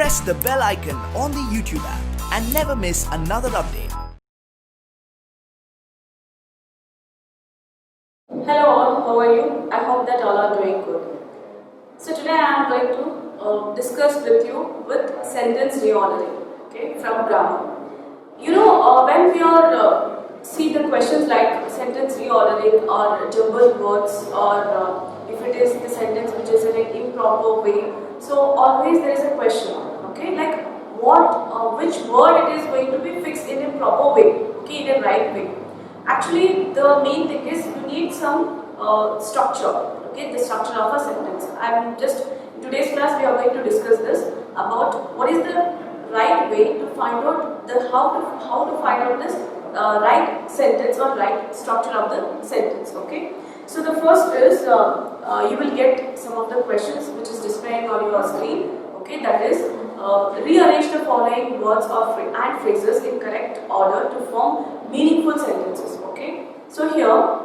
press the bell icon on the YouTube app and never miss another update. Hello all, how are you? I hope that all are doing good. So today I am going to discuss with you with sentence reordering, okay, from grammar. You know, when we are see the questions like sentence reordering or jumbled words or if it is the sentence which is in an improper way, so always there is a question, okay, like which word it is going to be fixed in a proper way, okay, in a right way. Actually, the main thing is you need some structure, okay, the structure of a sentence. In today's class we are going to discuss this about what is the right way to find out how to find out this right sentence or right structure of the sentence, okay. So the first is you will get some of the questions which is displaying on your screen, okay, that is rearrange the following words and phrases in correct order to form meaningful sentences, okay. So here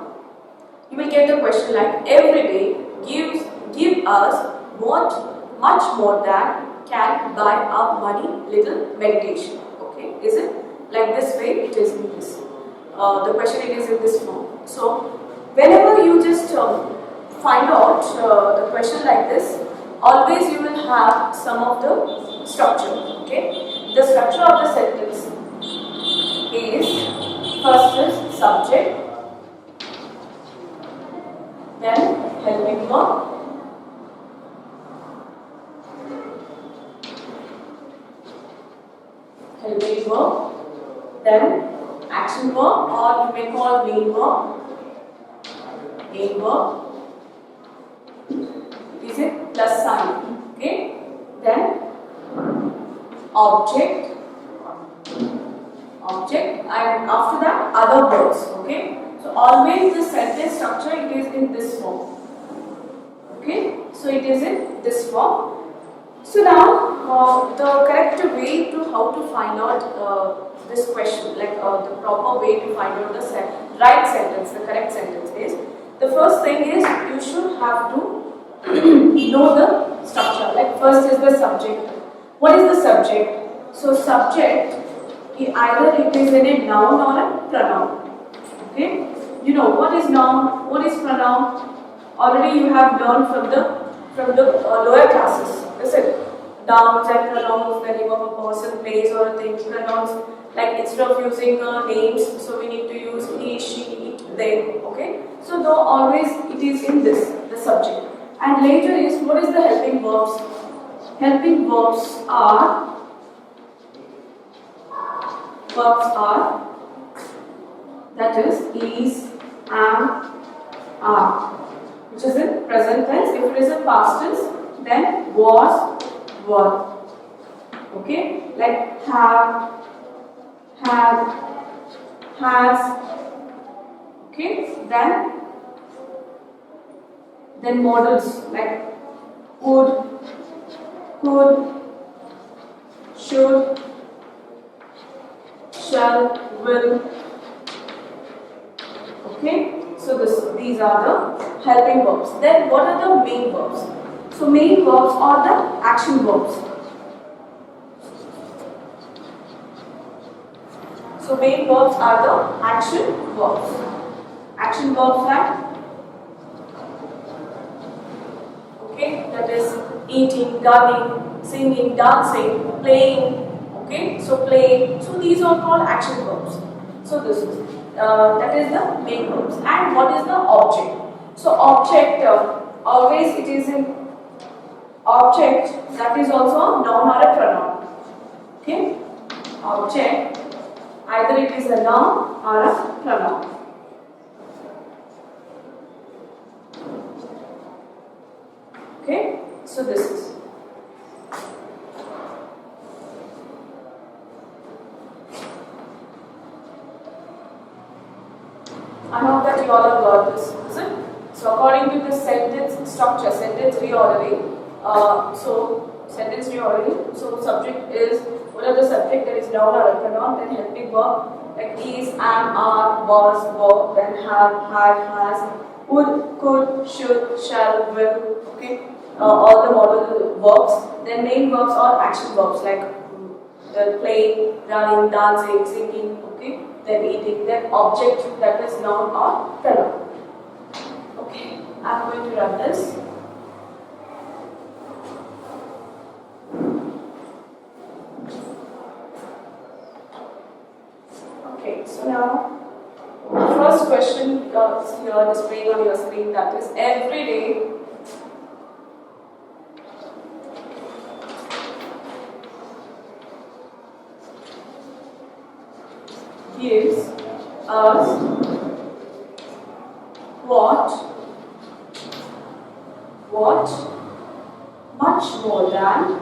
you will get the question like every day give us what much more than can buy our money little meditation, okay. Is it like this way? It is in this the question, it is in this form. So whenever you just find out the question like this, always you will have some of the structure, okay. The structure of the sentence is first is subject, then helping verb, then action verb, or you may call main verb, is it plus sign, okay, then object, and after that other words, okay. So always the sentence structure, it is in this form, okay. So it is in this form. So now the correct way to how to find out this question, like the proper way to find out the right sentence, the correct sentence is, the first thing is you should have to know the structure. Like first is the subject. What is the subject? So subject, either it is in a noun or a pronoun, okay. You know what is noun, what is pronoun, already you have learned from the lower classes. Listen, nouns and pronouns, the name of a person, place or a thing. Pronouns, like instead of using names, so we need to use he, she, it, they, okay. So though always it is in this, the subject. And later is, what is the helping verbs? Helping verbs are that is, am, are, which is in present tense. If it is in past tense, then was, were, okay, like have, had, has, okay, then modals like would, could, should, shall, will, okay. So these are the helping verbs. Then what are the main verbs? So main verbs are the action verbs. So main verbs are the action verbs. Action verbs are, okay, that is eating, running, singing, dancing, playing, okay. So play. So these are called action verbs. So this is that is the main verbs. And what is the object? So object, always it is in object, that is also a noun or a pronoun, okay. Object, either it is a noun or a pronoun, okay. So this is, I hope that you all have got this, is it? So according to the sentence structure, sentence reordering, sentence reordering, so subject is, what are the subject? There is noun or a pronoun, then helping verb like is, am, are, was, were, then have, had, has, would, could, should, shall, will, okay. all the modal verbs. Then main verbs are action verbs like playing, running, dancing, singing, okay, then eating, then object that is noun or pronoun. Okay, I'm going to run this. Okay, so now first question is here displaying on your screen, that is every day gives us what much more than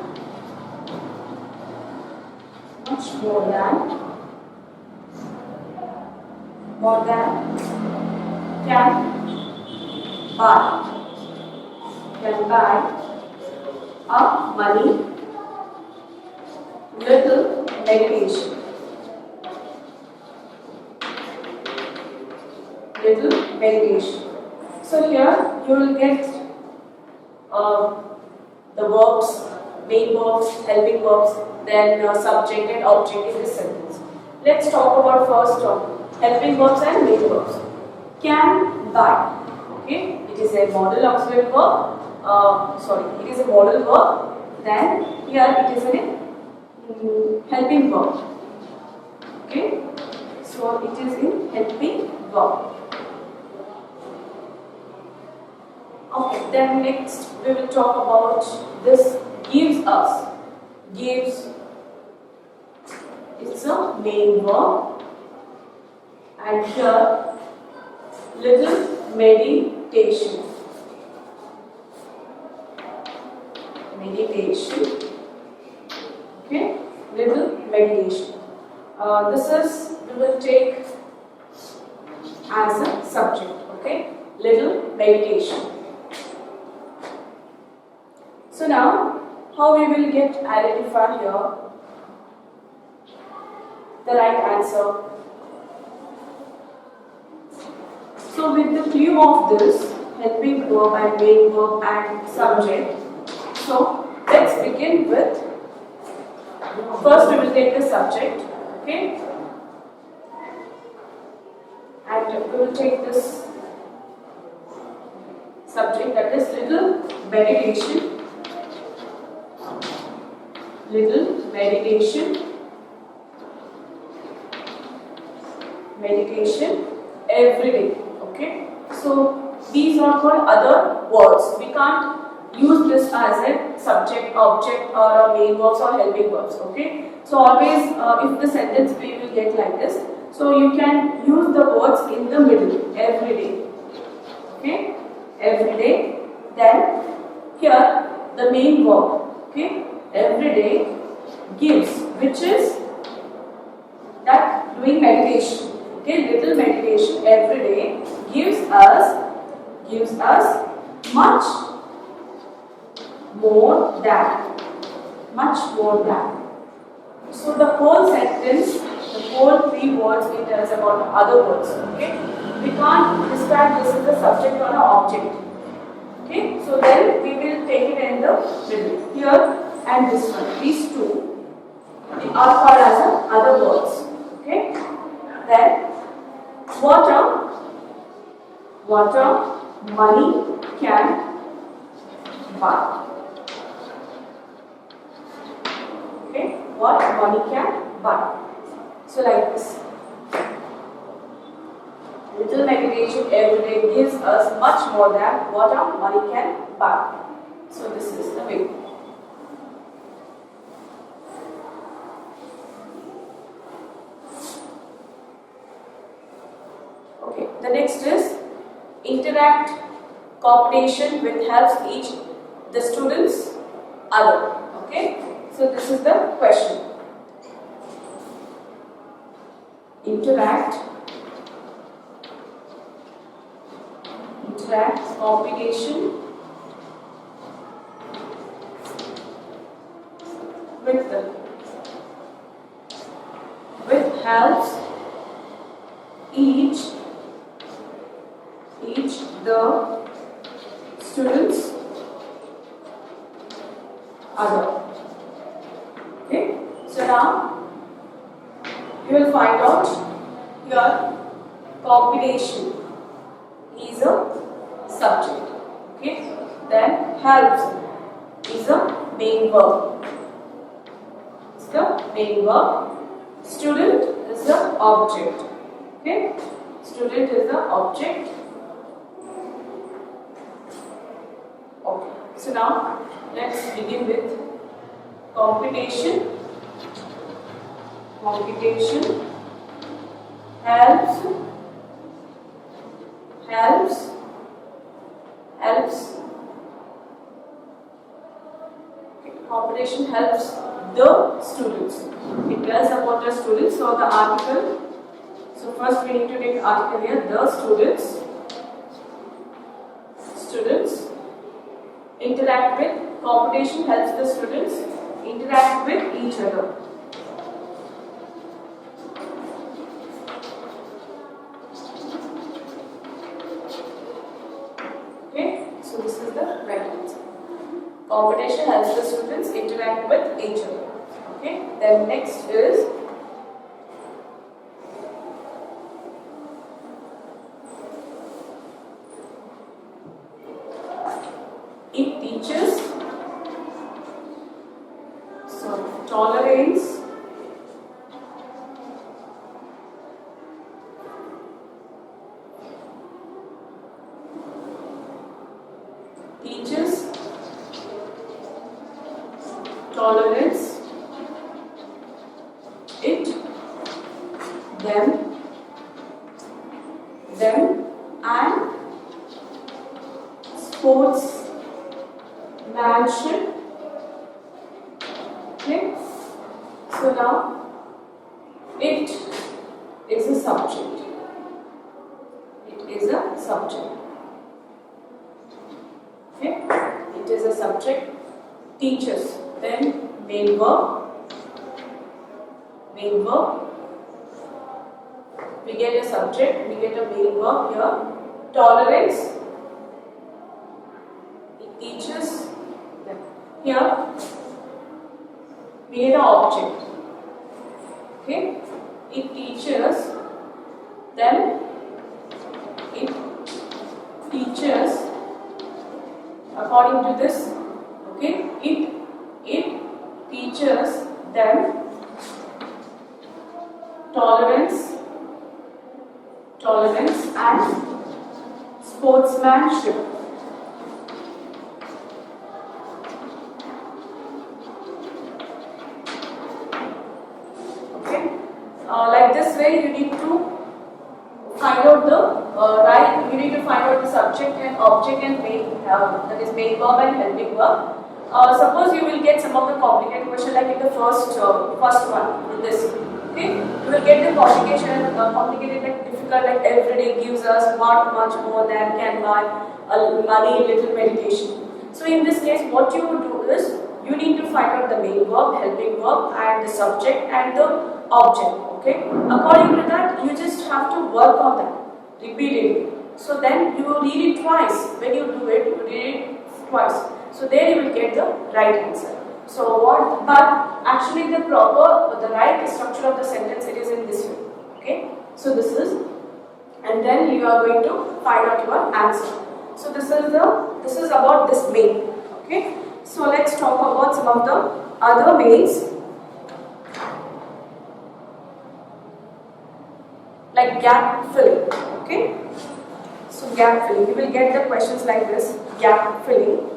can buy a money, little meditation. So here you will get the verbs, main verbs, helping verbs, then subject and object in this sentence. Let's talk about first helping verbs and main verbs. Can, buy. Okay, it is a modal auxiliary verb. It is a modal verb. Then here it is a helping verb. Okay, so it is in helping verb. Okay, then next we will talk about this gives us. Gives, it's a main verb, and here little meditation. Okay, little meditation. This is, we will take as a subject. Okay, little meditation. So now, how we will get identify here the right answer. So with the clue of this helping verb and main verb and subject, so let's begin with, first we will take the subject, okay, and we will take this subject, that is little meditation. Meditation every day. Okay, so these are called other words. We can't use this as a subject, object, or a main verbs or helping verbs. Okay, so always if the sentence we will get like this, so you can use the words in the middle. Every day. Okay, every day. Then here the main verb. Okay, every day gives, which is that doing meditation. Okay, little meditation every day gives us much more than. So the whole sentence, the whole 3 words, it tells about other words. Okay, we can't describe this as a subject or an object. Okay, so then we will take it in the middle. Here and this one, these two are called as other words. Okay, then water, money can buy. Okay, what money can buy. So like this. Little meditation every day gives us much more than what our money can buy. So this is the way. Okay, the next is interact, cooptation, which helps each the students other. Okay, so this is the question. Interact, cooptation with them, which helps each the students other. Okay, so now you will find out here combination is a subject. Okay, then helps is a main verb. Is the main verb. Student is the object. Okay, student is the object. Okay, so now let's begin with computation. Computation helps. Okay, computation helps the students. It tells about the students. So the article. So first we need to take article here. The students. Students interact with. Computation helps the students interact with each other. Okay, so this is the right answer. Competition helps the students interact with each other. Okay, then next is it teaches. So tolerance. Teaches tolerance, it, them, and sportsmanship. Okay, so now it is a subject. It is a subject. Okay, it is a subject. Teachers, then main verb. Main verb. We get a subject, we get a main verb here. Tolerance. It teaches. Here we get an object. Okay, it teaches. Then it teaches. According to this, okay, it teaches them tolerance and sportsmanship. Okay, like this way you need to find out the you need to find out the subject and object and main, that is main verb and helping verb. Suppose you will get some of the complicated question like in the first one in this. Okay, you will get the complicated like difficult like every day gives us not much more than can buy money, little meditation. So in this case, what you would do is you need to find out the main verb, helping verb, and the subject and the object. Okay, according to that, you just have to work on that repeatedly. So then you will read it twice. When you do it, you read it twice. So there you will get the right answer. So what? But actually the right structure of the sentence, it is in this way. Okay. So this is, and then you are going to find out your answer. So this is about this main. Okay. So let's talk about some of the other mains. Like gap filling. Okay. So gap filling. You will get the questions like this. Gap filling.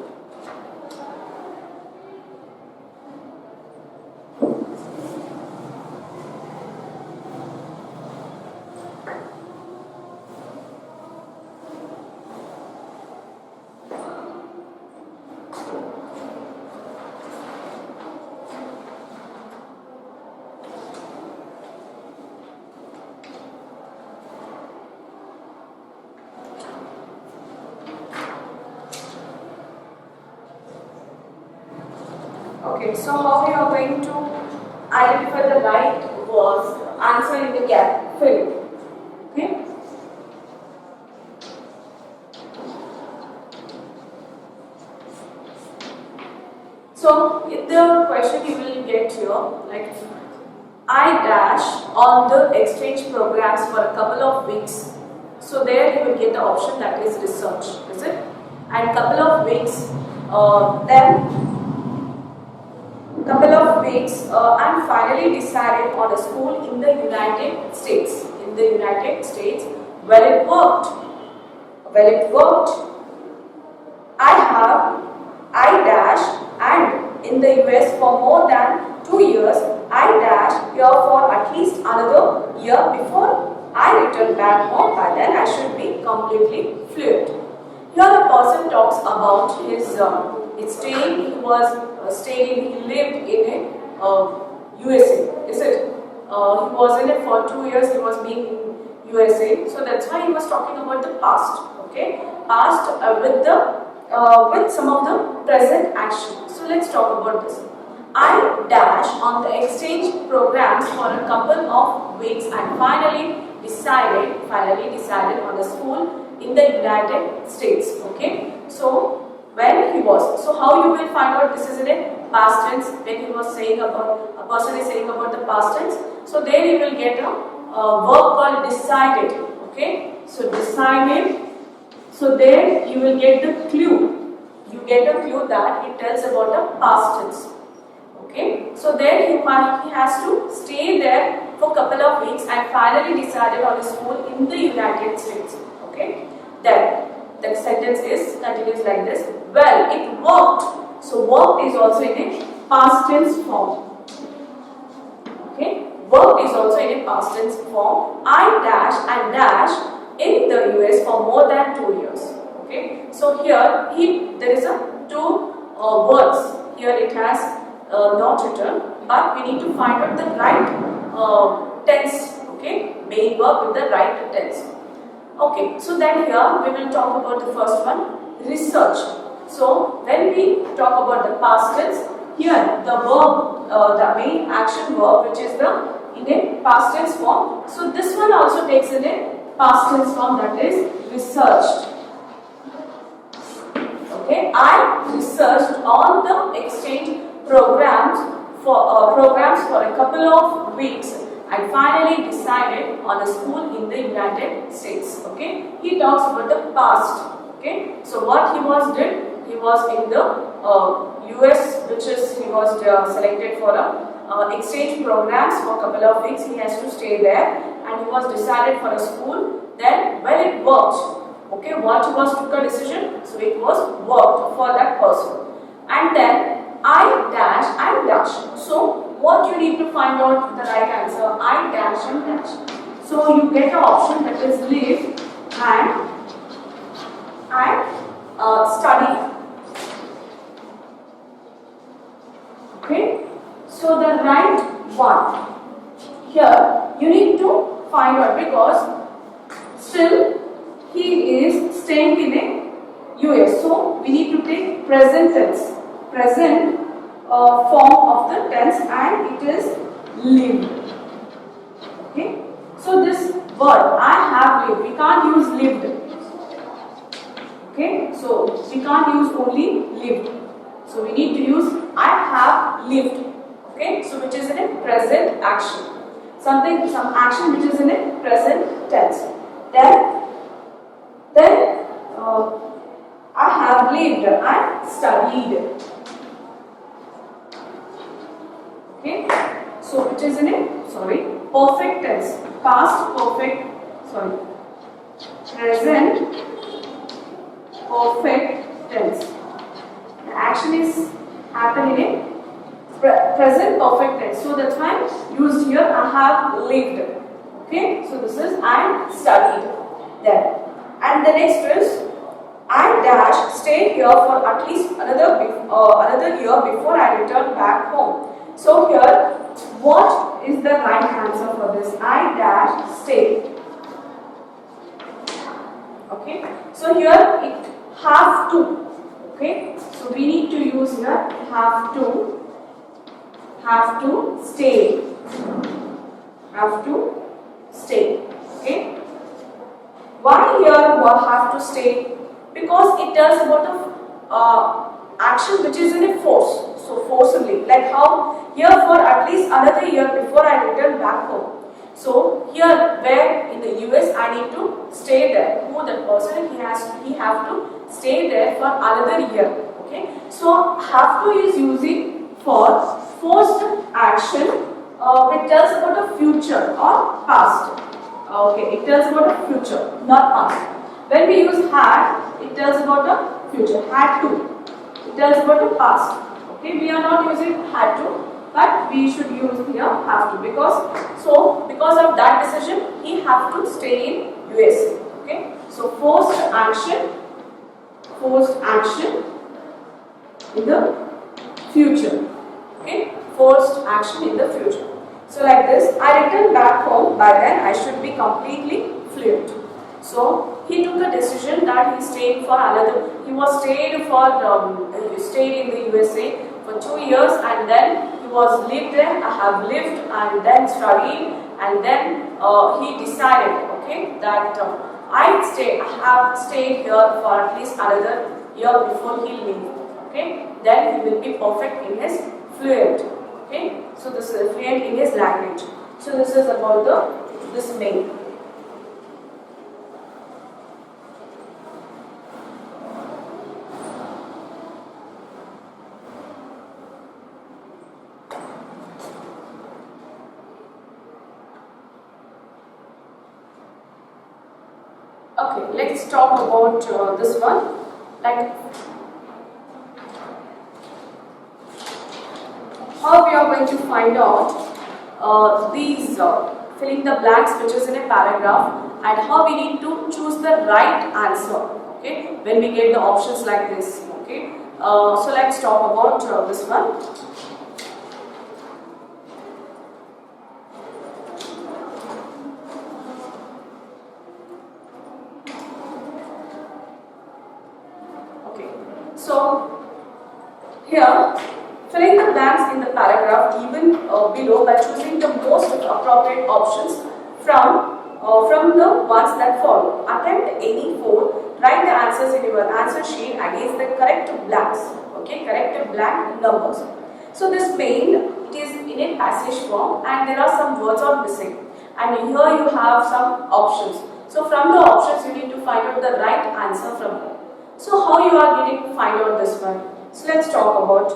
Okay, so how we are going to identify the right words, answer in the gap filling. Okay. So So in the question you will get here like I dash on the exchange programs for a couple of weeks. So there you will get the option that is research, is it? And couple of weeks, and finally decided on a school in the United States. In the United States, well it worked. I dash and in the US for more than 2 years, I dash here for at least another year before I return back home. By then I should be completely fluent. Here the person talks about his staying. He lived in USA. Is it? He was in it for 2 years. He was being in USA. So that's why he was talking about the past. Okay, past with some of the present action. So let's talk about this. I dash on the exchange programs for a couple of weeks and finally decided on a school in the United States. Okay, so when he was, so how you will find out this is in a past tense when he was saying about, a person is saying about the past tense. So there you will get a verb called decided. Okay, so decided. So there you will get the clue. You get a clue that it tells about the past tense. Okay, so there he has to stay there for a couple of weeks and finally decided on a school in the United States. Okay, then the sentence continues like this. Well, it worked. So worked is also in a past tense form. Okay, worked is also in a past tense form. I dash and dash in the US for more than 2 years. Okay, so here there is a two words. Here it has not written, but we need to find out the right tense. Okay, main verb with the right tense. Okay, so then here we will talk about the first one, research. So when we talk about the past tense, here the verb, the main action verb, which is in a past tense form. So this one also takes in a past tense form, that is researched. Okay, I researched on the exchange programs for a couple of weeks and finally decided on a school in the United States. Okay, he talks about the past. Okay, so what he was in the US, which is he was selected for a exchange programs for a couple of weeks. He has to stay there and he was decided for a school. Then well it worked. Okay, what took a decision, so it was worked for that person. And then I dash and dash. So what you need to find out the right answer, I dash and dash. So you get an option that is live and study. Okay, so the right one. Here you need to find out because still he is staying in a US. So we need to take present tense. Present form of the tense and it is lived. Okay, so this word I have lived, we can't use lived. Okay, so we can't use only lived. So we need to use I have lived. Okay, so which is in a present action. Some action which is in a present tense. Then I have lived and studied. Okay, so which is in a perfect tense, past perfect, present perfect tense. The action is happening in a present perfect tense. So that's why used here I have lived. Okay, so this is I studied. Then and the next is I dash stayed here for at least another year before I return back home. So here, what is the right answer for this? I dash stay. Okay, so here it have to. Okay, so we need to use here have to stay. Have to stay. Okay. Why here what have to stay? Because it tells about the action which is in a force. so forcibly. Like how here for at least another year before I return back home. So here where in the US I need to stay there. Who that person he have to stay there for another year. Okay. So have to is using for forced action which tells about a future or past. Okay, it tells about a future, not past. When we use had, it tells about a future. Had to. It tells about a past. Okay, we are not using had to, but we should use here have to because of that decision he have to stay in USA. Okay, so forced action in the future. Okay, forced action in the future. So like this, I return back home. By then I should be completely fluent. So he took a decision that he stayed for another. He was stayed in the USA for 2 years, and then he was lived there. I have lived and then studied, and then he decided, okay, that I have stayed here for at least another year before he leave. Okay, then he will be perfect in his fluent. Okay, so this is fluent in his language. So this is about this main. Okay, let's talk about this one. Like how we are going to find out these filling the blanks which is in a paragraph, and how we need to choose the right answer. Okay, when we get the options like this. Okay, so let's talk about this one. So here, filling the blanks in the paragraph given below by choosing the most appropriate options from the ones that follow. Attempt any four. Write the answers in your answer sheet against the correct blanks. Okay, correct blank numbers. So this main, it is in a passage form, and there are some words are missing. And here you have some options. So from the options, you need to find out the right answer from here. So how you are getting to find out this one? So let's talk about.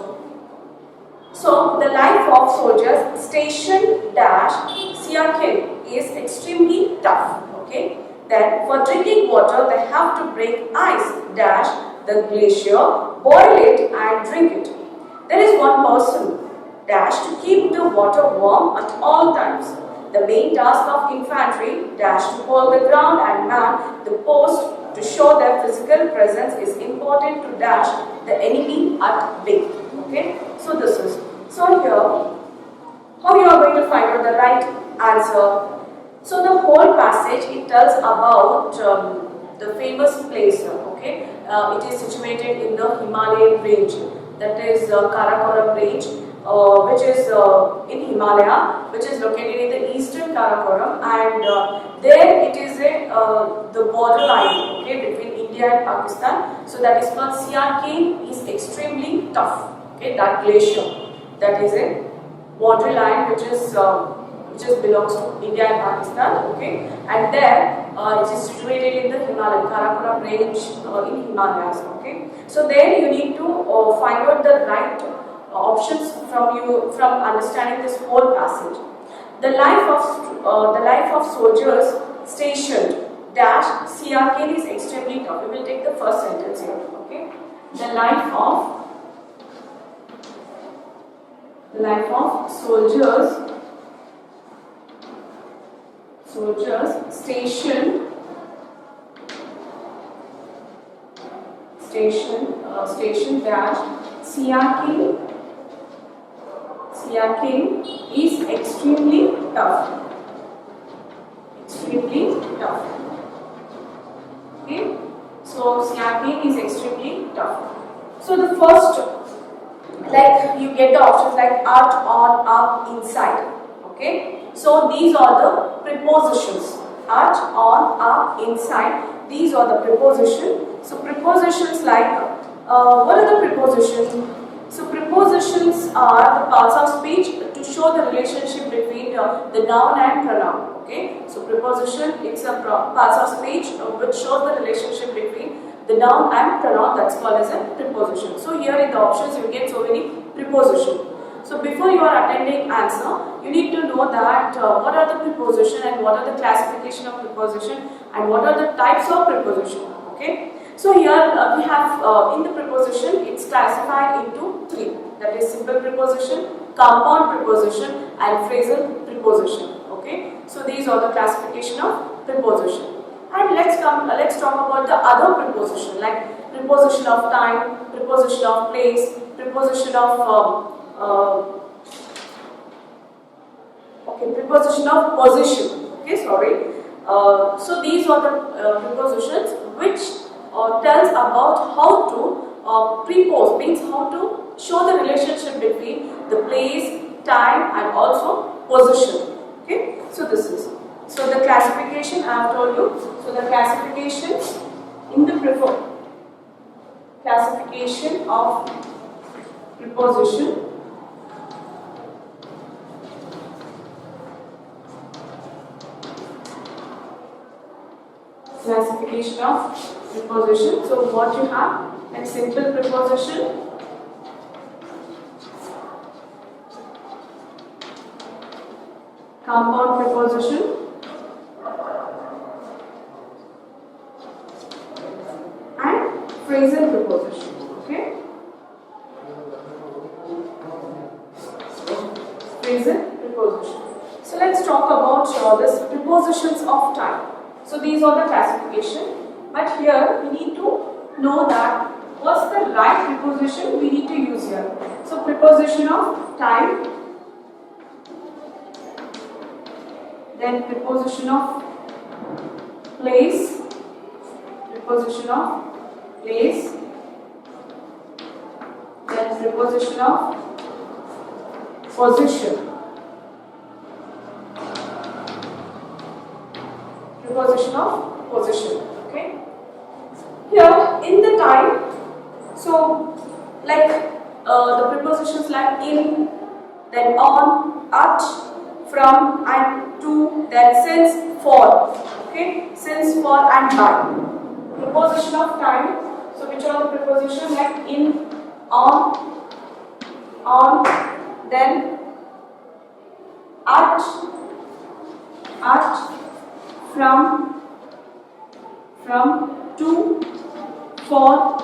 So the life of soldiers station Siachen is extremely tough. Okay. Then for drinking water they have to break ice the glacier, boil it and drink it. There is one person to keep the water warm at all times. The main task of infantry to hold the ground and man the post to show their physical presence is important to the enemy at bay. Okay, so this is. So here, how you are going to find out the right answer? So the whole passage, it tells about the famous place. Okay, it is situated in the Himalayan range, that is Karakoram range, which is in Himalaya, which is located in the eastern Karakoram, and there it is the border line, okay, between India and Pakistan. So that is called Siachen is extremely tough. Okay, that glacier, that is a border line which belongs to India and Pakistan. Okay, and there it is situated in the Himalayan Karakoram range in Himalayas. Okay, so there you need to find out the right options from understanding this whole passage. The life of soldiers stationed Siachen is extremely tough. We will take the first sentence here. Okay, the life of soldiers stationed Siachen is extremely tough. Okay, so Siachen is extremely tough. So the first, like you get the options like at, on, up, inside. Okay, so these are the prepositions. At, on, up, inside. These are the prepositions. So prepositions like what are the prepositions? So prepositions are the parts of speech to show the relationship between the noun and pronoun. Okay, so preposition, it's a parts of speech which shows the relationship between the noun and pronoun, that's called as a preposition. So here in the options you get so many prepositions. So before you are attending answer, you need to know that what are the preposition and what are the classification of preposition and what are the types of preposition. Okay. So here we have in the preposition, it's classified into three, that is simple preposition, compound preposition and phrasal preposition. Okay, so these are the classification of preposition. And let's talk about the other preposition like preposition of time, preposition of place, preposition of preposition of position. Okay, sorry. So these are the prepositions which tells about how to prepose, means how to show the relationship between the place, time and also position. Okay, so this is. So the classification I have told you. So the classification in the classification of preposition. Classification of preposition. So what you have, like simple preposition, compound preposition, and phrasal preposition. Okay, phrasal preposition. So let's talk about this prepositions of time. So these are the classification, but here we need to know that what's the right preposition we need to use here. So preposition of time, then preposition of place, preposition of place, then preposition of position. Preposition of position. Okay. Here in the time, so like the prepositions like in, then on, at, from and to, then since, for. Okay, since, for and by. Preposition of time. So which are the prepositions like in, on, then at, from, to, for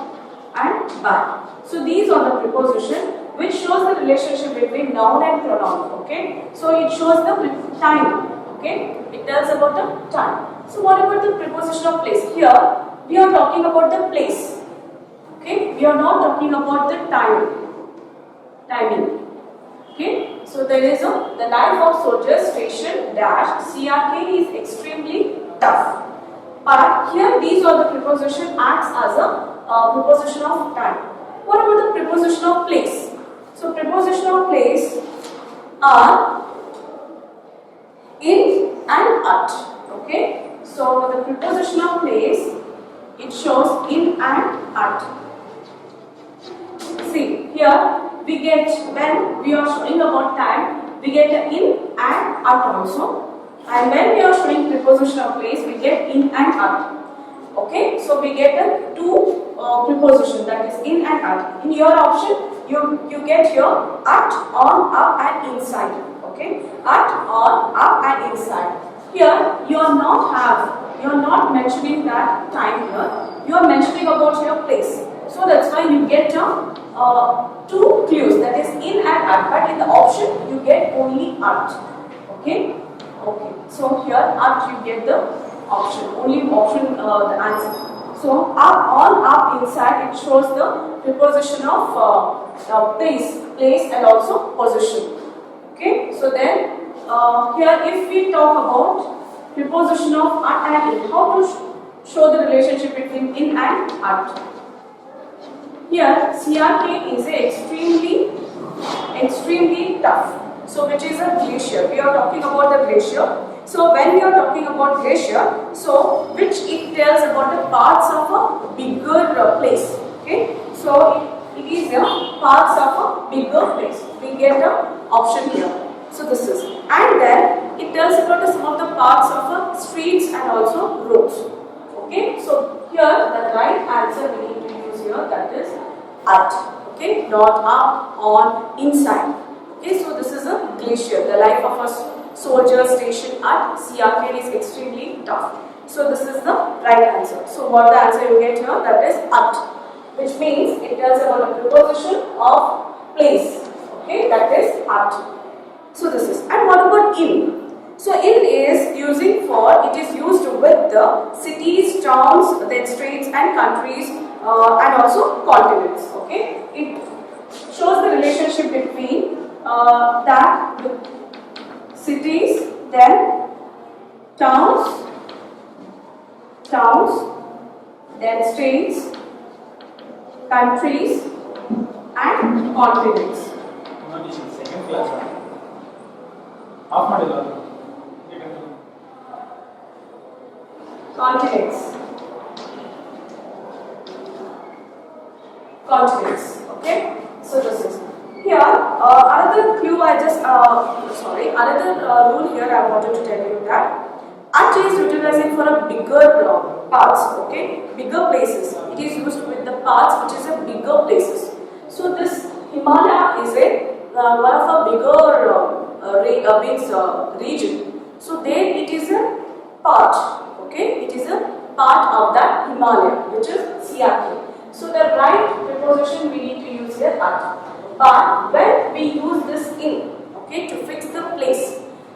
and by. So these are the preposition which shows the relationship between noun and pronoun. Okay, so it shows the time. Okay, it tells about the time. So what about the preposition of place? Here we are talking about the place. Okay, we are not talking about the timing. Okay, so there is the life of soldiers station dash CRK is extremely tough. But here these are the preposition acts as a preposition of time. What about the preposition of place? So preposition of place are in and at. Okay, so the preposition of place, it shows in and at. See here we get, when we are showing about time, we get the in and at also. And when we are showing preposition of place, we get in and at. Okay, so we get the two preposition, that is in and at. In your option, you get your at, on, up and inside. Okay, at, on, up and inside. Here you are not mentioning that time here. You are mentioning about your place. So that's why you get two clues, that is in and at. But in the option, you get only at. Okay. Okay, so here at you get the option, only option the answer. So up, on, up, inside, it shows the preposition of place and also position. Okay, so then here if we talk about preposition of at and in, how to show the relationship between in and at. Here CRK is extremely tough. So which is a glacier. We are talking about the glacier. So when we are talking about glacier, so which it tells about the parts of a bigger place. Okay. So it is a parts of a bigger place. We get a option here. So this is, and then it tells about some of the parts of streets and also roads. Okay, so here the right answer we need to use here, that is at. Okay, not up, on, inside. Okay, so this is a glacier. The life of a soldier stationed at Siachen is extremely tough. So this is the right answer. So what the answer you get here, that is at, which means it tells about a preposition of place. Okay, that is at. So this is, and what about in? So in is using for, it is used with the cities, towns, then states and countries and also continents. Okay, it shows the relationship between that with cities, then towns, then states, countries and continents. Second class. Half ಮಾಡಿಲ್ಲ Continents. Okay, so this is here another clue I just another rule here I wanted to tell you that at is utilizing for a bigger parts. Okay, bigger places. It is used with the parts which is a bigger places. So this Himalaya is a one of a bigger region. So there it is a part. Okay, it is a part of that Himalaya, which is Siachen. So the right preposition we need to use here at. But when we use this in, okay, to fix the place.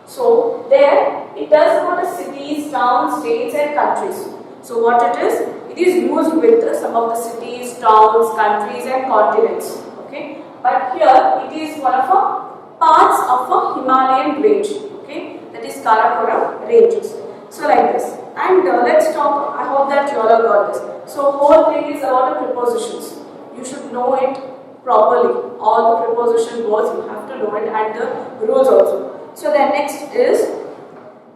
So there it tells about the cities, towns, states and countries. So what it is used with some of the cities, towns, countries and continents. Okay, but here it is one of a parts of a Himalayan range. Okay, that is Karakoram ranges. So like this, and let's talk. I hope that you all have got this. So whole thing is about the prepositions. You should know it properly. All the preposition words you have to know it, and the rules also. So the next is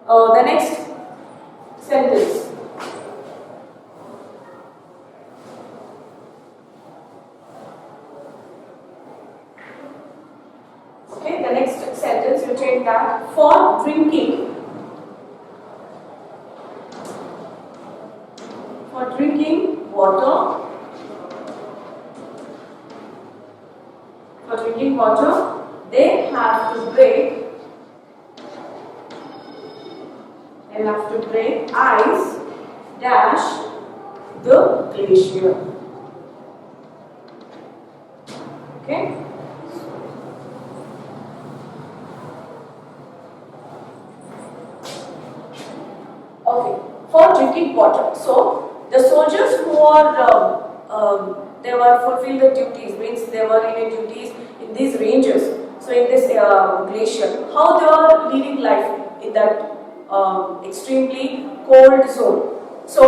the next sentence. Okay, the next sentence you take that for drinking. For drinking water. For drinking water, they have to break. They have to break ice dash the glacier. Okay. Okay, for drinking water. So the soldiers who are they were fulfilled the duties, means they were in duties in these ranges. So in this glacier, how they are leading life in that extremely cold zone. So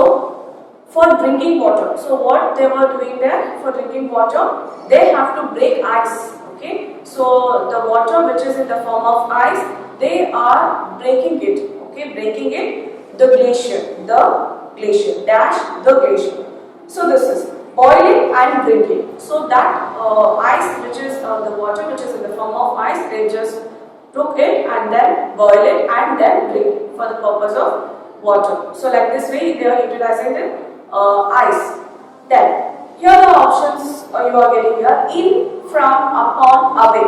for drinking water, so what they were doing there for drinking water, they have to break ice. Okay, so the water which is in the form of ice, they are breaking it. Okay, breaking it. The glacier dash the glacier. So this is boiling and drinking. So that ice which is the water which is in the form of ice, they just took it and then boil it and then drink for the purpose of water. So like this way they are utilizing the ice. Then here the options you are getting here: in, from, upon, away.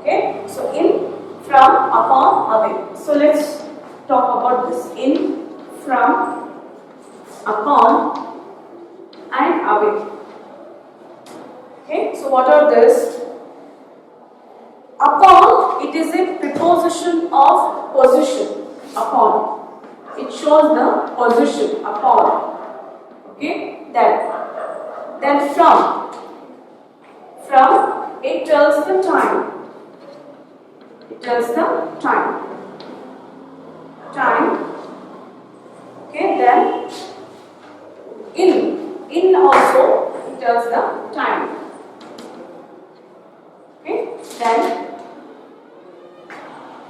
Okay, so in, from, upon, away. So let's talk about this: in, from, upon and away. Okay, so what are this? Upon, it is a preposition of position. Upon, it shows the position. Upon. Okay, then from, it tells the time. It tells the time. Okay, then in also it tells the time. Okay,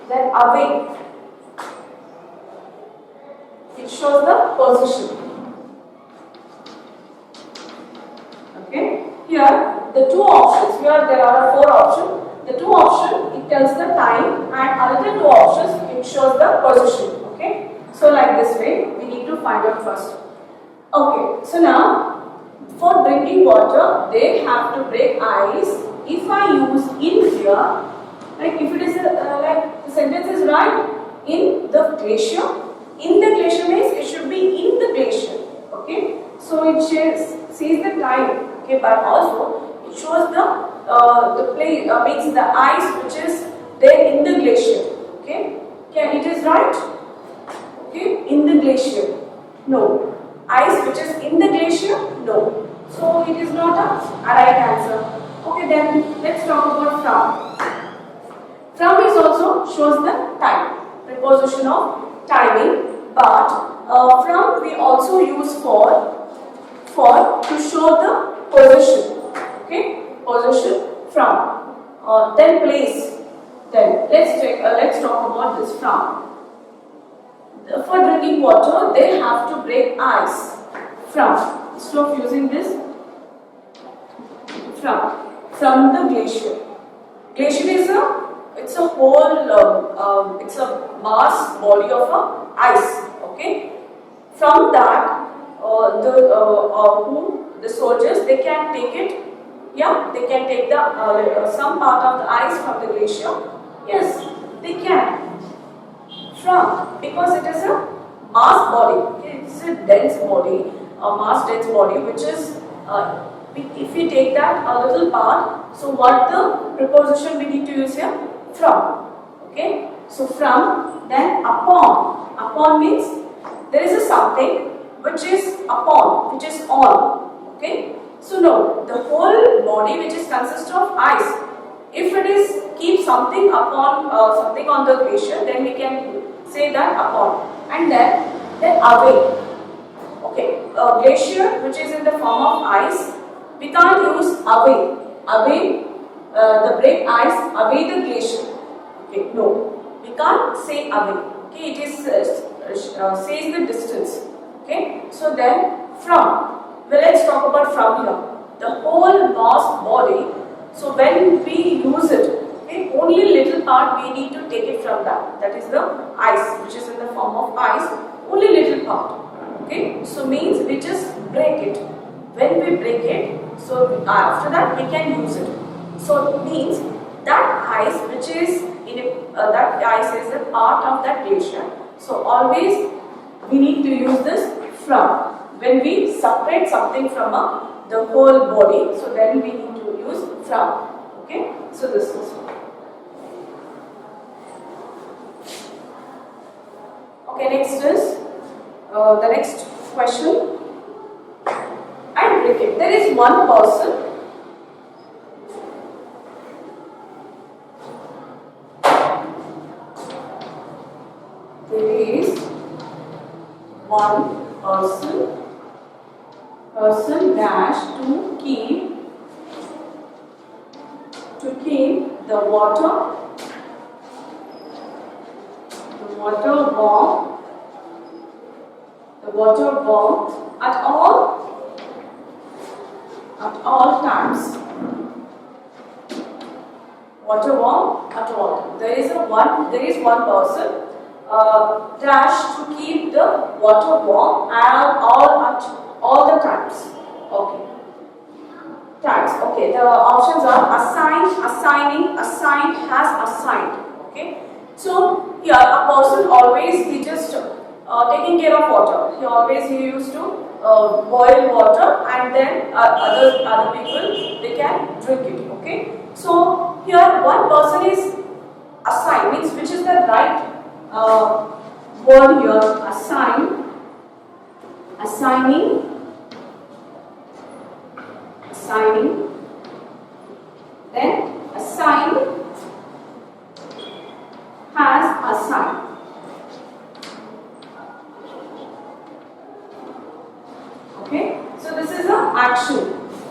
then away, it shows the position. Okay, here the two options, here there are four options. The two options, it tells the time, and another two options, it shows the position. Okay. So like this way, we need to find out first. Okay. So now, for drinking water, they have to break ice. If I use in here, like if it is like the sentence is right, in the glacier. In the glacier means it should be in the glacier. Okay. So it says the time. Okay, but also it shows the place makes the ice which is there in the glacier. Okay. It is right. Okay, in the glacier. No. Ice which is in the glacier. No. So it is not a right answer. Okay, then let's talk about from. From is also shows the time. Preposition of timing, but from we also use for to show the position. Okay, position from. Then place. Then let's talk about this from. For drinking water, they have to break ice. From. Instead of using this, from the glacier. Glacier is it's a whole it's a mass body of ice. Okay. From that, the soldiers, they can take it. Yeah, they can take the some part of the ice from the glacier. Yes, they can. From, because it is a mass body. Okay, it's a dense body, a mass dense body, which is if we take that a little part. So what the preposition we need to use here? From. Okay. So from, then upon. Upon means there is a something which is upon, which is on. Okay. So no, the whole body which is consist of ice. If it is keep something upon something on the glacier, then we can say that upon. And then away. Okay. Glacier which is in the form of ice, we can't use away. Away. The break ice away the glacier. Okay, no, we can't say away. Okay, it is says the distance. Okay, so then from. Well, let's talk about from here. The whole mass body. So when we use it, okay, only little part we need to take it from that. That is the ice, which is in the form of ice. Only little part. Okay, so means we just break it. When we break it, so after that we can use it. So it means that ice which is in that ice is a part of that glacier. So always we need to use this from. When we separate something from the whole body, so then we need to use from. Okay, so this is. Okay, next is the next question. And break it. There is one person. There is one person dash to keep the water warm at all times. Water warm at all. There is one person dash to keep the water warm at all the times. Okay. Times. Okay. The options are assign, assigning, assigned, has assigned. Okay. So here a person always he just taking care of water. He used to boil water, and then other people they can drink it. Okay. So here one person is assigned, means which is the right word here. Assigning, then assign, has assigned. Okay, so this is the action.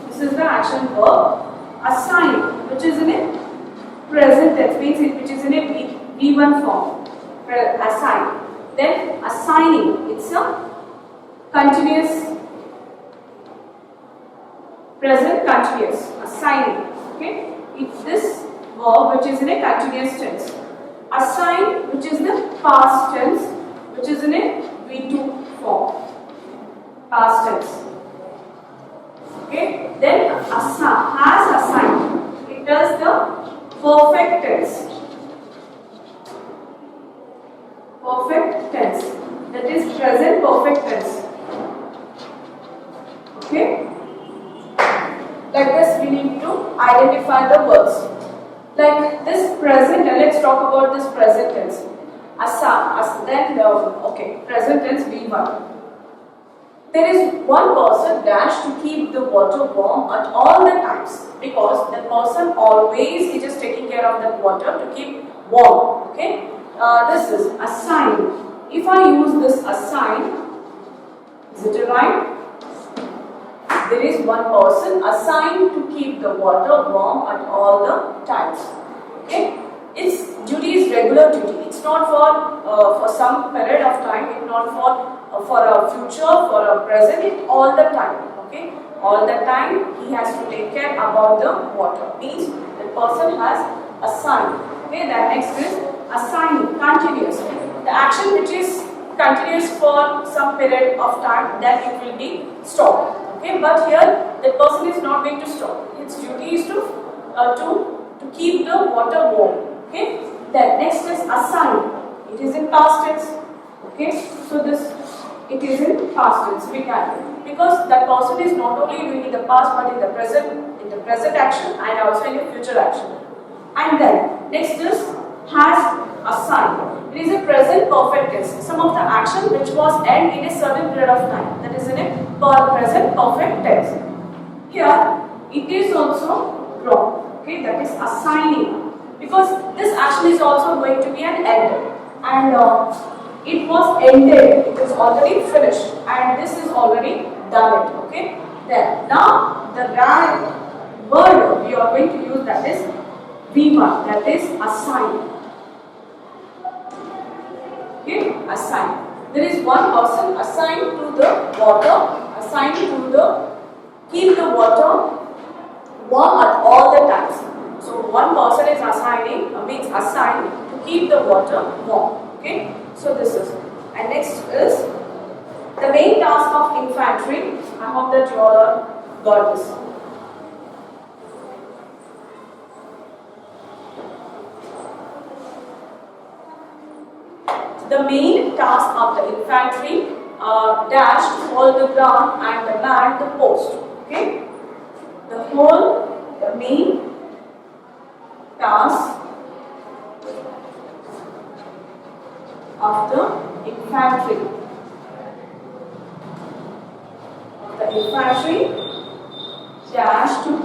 This is the action verb. Assign, which is in a present tense, means which is in a V1 form. Assign. Then assigning, it's a continuous present continuous, assigning. Okay, if this verb which is in a continuous tense, assign which is the past tense, which is in a V2 form, past tense. Okay, then has assigned, it does the perfect tense. Perfect tense, that is present perfect tense. Okay, like this we need to identify the words. Like this present, let's talk about this present tense. Present tense V1. There is one person dash to keep the water warm at all the times, because the person always is just taking care of that water to keep warm. Okay, this is assign. If I use this assign, is it a rhyme? There is one person assigned to keep the water warm at all the times. Okay, its duty is regular duty. It's not for some period of time. It's not for a future, for a present. It's all the time. Okay, all the time he has to take care about the water. Means the person has assigned. Okay, the next is assigning, continuous. The action which is continuous for some period of time, then it will be stopped. Okay, but here the person is not going to stop. Its duty is to keep the water warm. Okay, then next is assign. It is in past tense. Okay, so this it is in past tense. We can, because that person is not only doing in the past but in the present action and also in the future action. And then next is has assigned. It is a present perfect tense. Some of the action which was end in a certain period of time, that is in a present perfect tense. Here it is also wrong. Okay, that is assigning, because this action is also going to be an end, and it was ended. It is already finished, and this is already done it. Okay. Then now the right word we are going to use, that is V1, that is assign. Okay, assign. There is one person assigned to the water, assigned to the keep the water warm at all the times. So one person is assigning, means assigned to keep the water warm. Okay, so this is. And next is the main task of infantry. I hope that you all got this. The main task of the infantry dash to hold the ground and the man the post. Okay, the main task of the infantry. Dash to hold the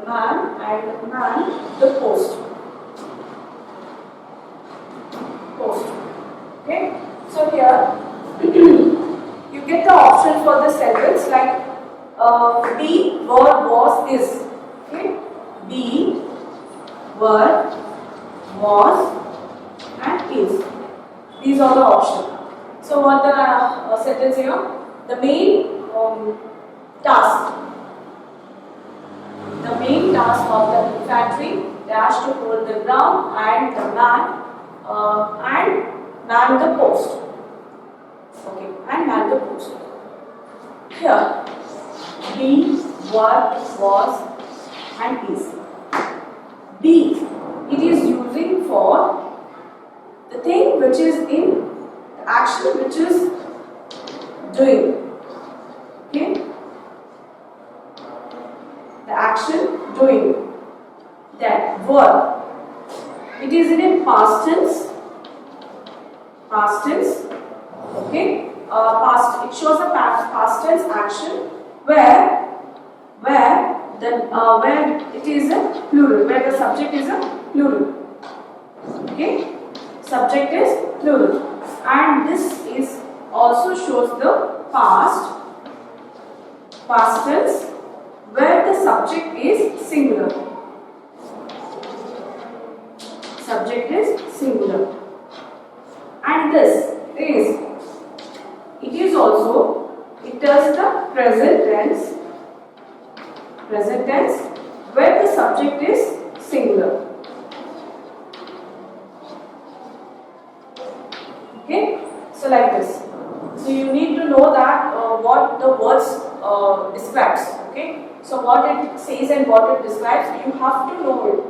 ground and the man the post. Okay, so here you get the option for the sentence like be, were, was, is. Okay, be, were, was, and is. These are the options. So what the sentence here? The main task. The main task of the infantry dash to hold the ground and the man the post. Okay, and man the post. Here, be, were, was, and is. Be, it is using for the thing which is in the action which is doing. Okay, the action doing. That verb, it is in a past tense. Okay, it shows a past tense action where it is a plural, where the subject is a plural. Okay, subject is plural, and this is also shows the past tense where the subject is singular. subject is singular. And this is, it is also, it does the present tense where the subject is singular. Okay, so like this. So you need to know that what the words describes. Okay, so what it says and what it describes, you have to know it.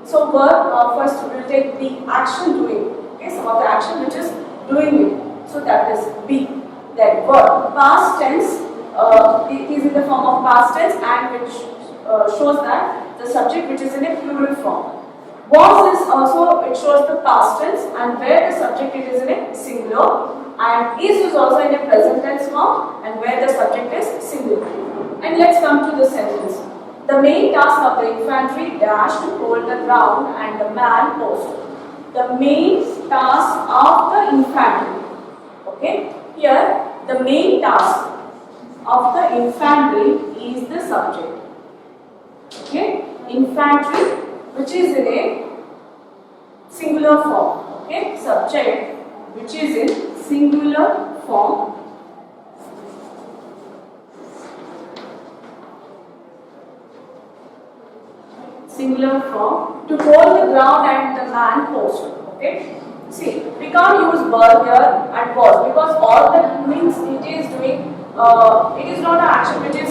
So verb, first we will take the action doing. Okay, some of the action which is doing it. So that is be. Then verb, past tense, it is in the form of past tense and which shows that the subject which is in a plural form. Was is also, it shows the past tense and where the subject it is in a singular, and is also in a present tense form and where the subject is singular. And let's come to the sentence. The main task of the infantry dash to hold the ground and the man post. The main task of the infantry. Okay, here the main task of the infantry is the subject. Okay, infantry which is in a singular form. Okay, subject which is in singular form. Singular form to hold the ground and the man post. Okay, see, we can't use were here and was because all that means it is doing. It is not an action which is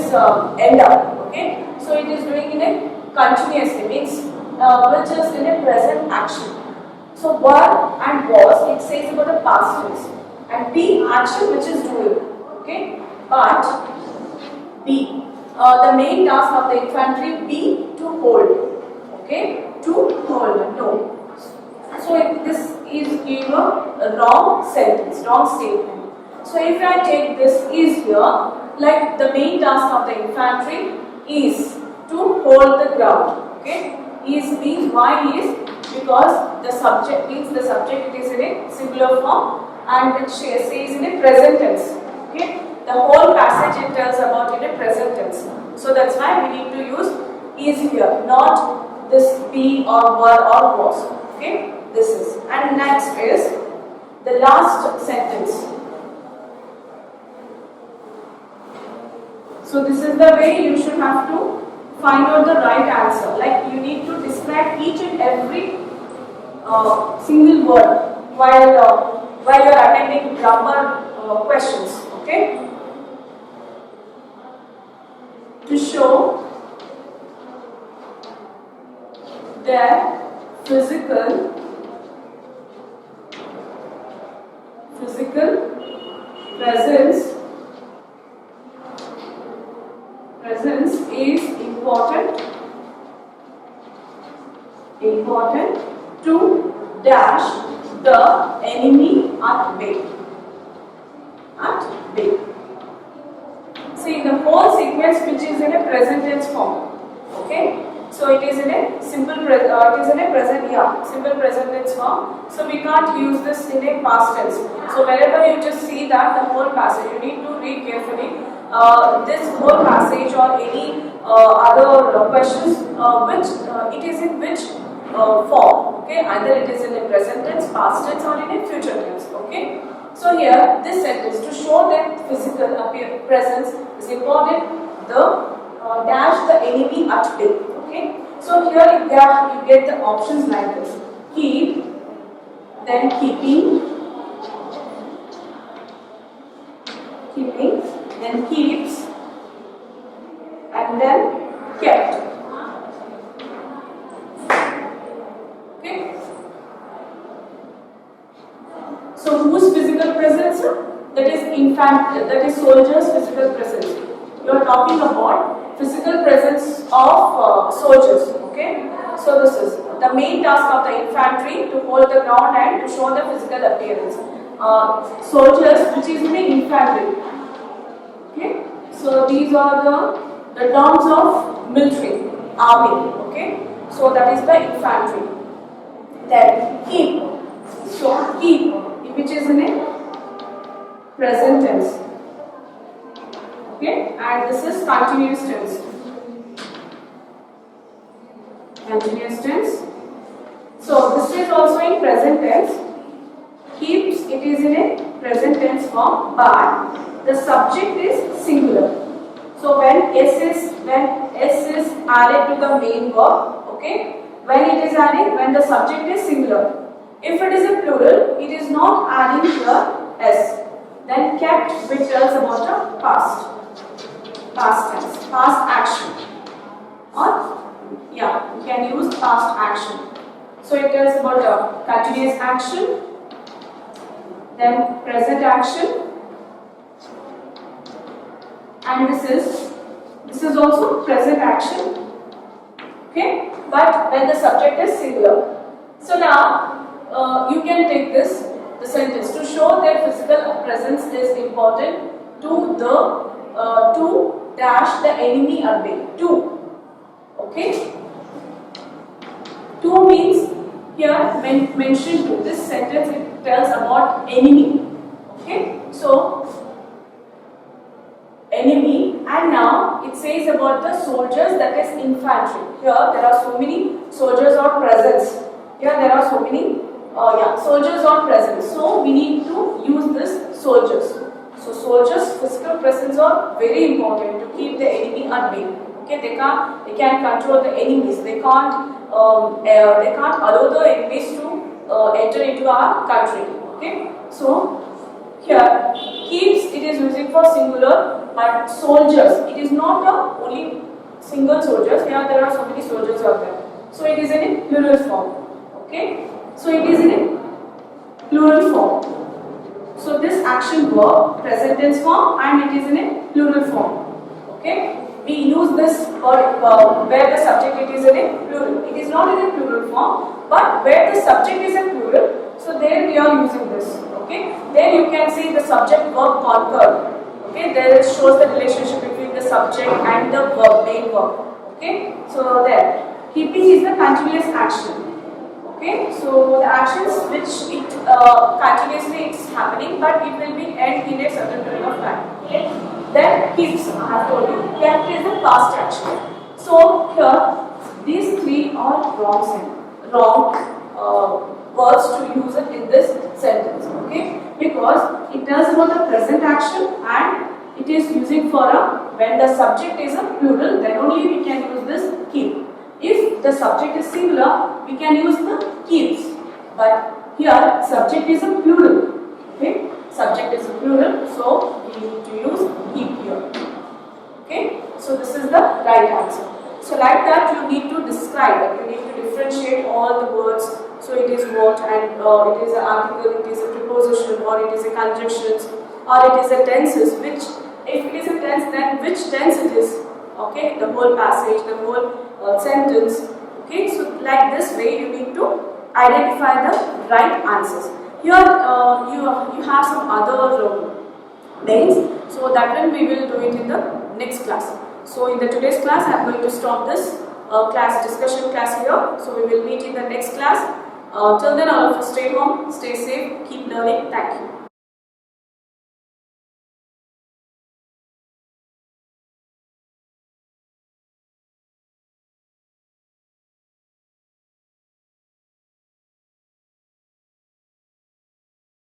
end up. Okay, so it is doing in a continuously means which is in a present action. So were and was, it says about the past tense, and be action which is doing. Okay, but be the main task of the infantry be to hold. Okay, to hold. No. So this is given a wrong sentence, wrong statement. So if I take this is here, like the main task of the infantry is to hold the ground. Okay, is means why is because the subject means the subject it is in a singular form and which says in a present tense. Okay, the whole passage it tells about in a present tense. So that's why we need to use is here, not this be or were or was. Okay, this is. And next is the last sentence. So this is the way you should have to find out the right answer. Like you need to describe each and every single word while you are attending grammar questions. Okay, to show their physical presence is important to dash the enemy at bay. See the whole sequence which is in a present tense form. Okay, so it is in a simple simple present tense form. So we can't use this in a past tense. So wherever you just see that the whole passage, you need to read carefully. This whole passage or any other questions which it is in which form. Okay, either it is in a present tense, past tense, or in a future tense. Okay. So here this sentence to show that physical presence is important. The dash the enemy at bay. Okay. So here you get the options like this: keep, then keeping, then keeps, and then kept. Okay. So whose physical presence? That is soldiers' physical presence. You are talking about physical presence of soldiers. Okay. So this is the main task of the infantry to hold the ground and to show the physical appearance. Soldiers, which is the infantry. Okay. So these are the terms of military, army. Okay. So that is the infantry. Then keep. So keep, which is in a present tense. Okay, and this is continuous tense. Continuous tense. So this is also in present tense. Keeps, it is in a present tense form, but the subject is singular. So when S is added to the main verb, okay, when it is added, when the subject is singular. If it is a plural, it is not adding here S. Then kept, which tells about the past tense, past action. Or, yeah, you can use past action. So it tells about a continuous action, then present action, and this is also present action. Okay, but when the subject is singular. So now you can take the sentence to show that physical presence is important to dash the enemy away. Okay, to means here mentioned to. This sentence it tells about enemy. Okay, so enemy, and now it says about the soldiers, that is infantry. Here there are so many soldiers on presence. Here there are so many soldiers on presence. So we need to use this soldiers. So soldiers' physical presence are very important to keep the enemy at bay. Okay, they can control the enemies. They can't allow the enemies to enter into our country. Okay, so here keeps, it is using for singular, but soldiers, it is not only single soldiers. Here there are so many soldiers out there. So it is in a plural form. Okay, so it is in a plural form. So this action verb, present tense form, and it is in a plural form. Okay, we use this where the subject it is in a plural. It is not in a plural form, but where the subject is a plural, so there we are using this. Okay, then you can see the subject verb concord. Okay, there it shows the relationship between the subject and the verb, main verb. Okay, so there, keeping is the continuous action. Okay, so the actions which it continuously it's happening, but it will be end in a certain period of time. Okay, then keeps, I have told you, kept is the past action. So here these three are wrong words to use it in this sentence. Okay, because it tells about the present action and it is using for when the subject is a plural, then only we can use this keep. If the subject is singular, we can use the keeps. But here subject is a plural. Okay, subject is a plural, so we need to use keep here. Okay, so this is the right answer. So like that you need to describe, you need to differentiate all the words. So it is what, and it is an article, it is a preposition, or it is a conjunctions, or it is a tenses. Which, if it is a tense, then which tense it is? Okay, the whole passage, the whole sentence. Okay, so like this way you need to identify the right answers. Here you have some other names, so that one we will do it in the next class. So in the today's class I am going to stop this discussion class here. So we will meet in the next class. Till then, all of you stay home, stay safe, keep learning. Thank you.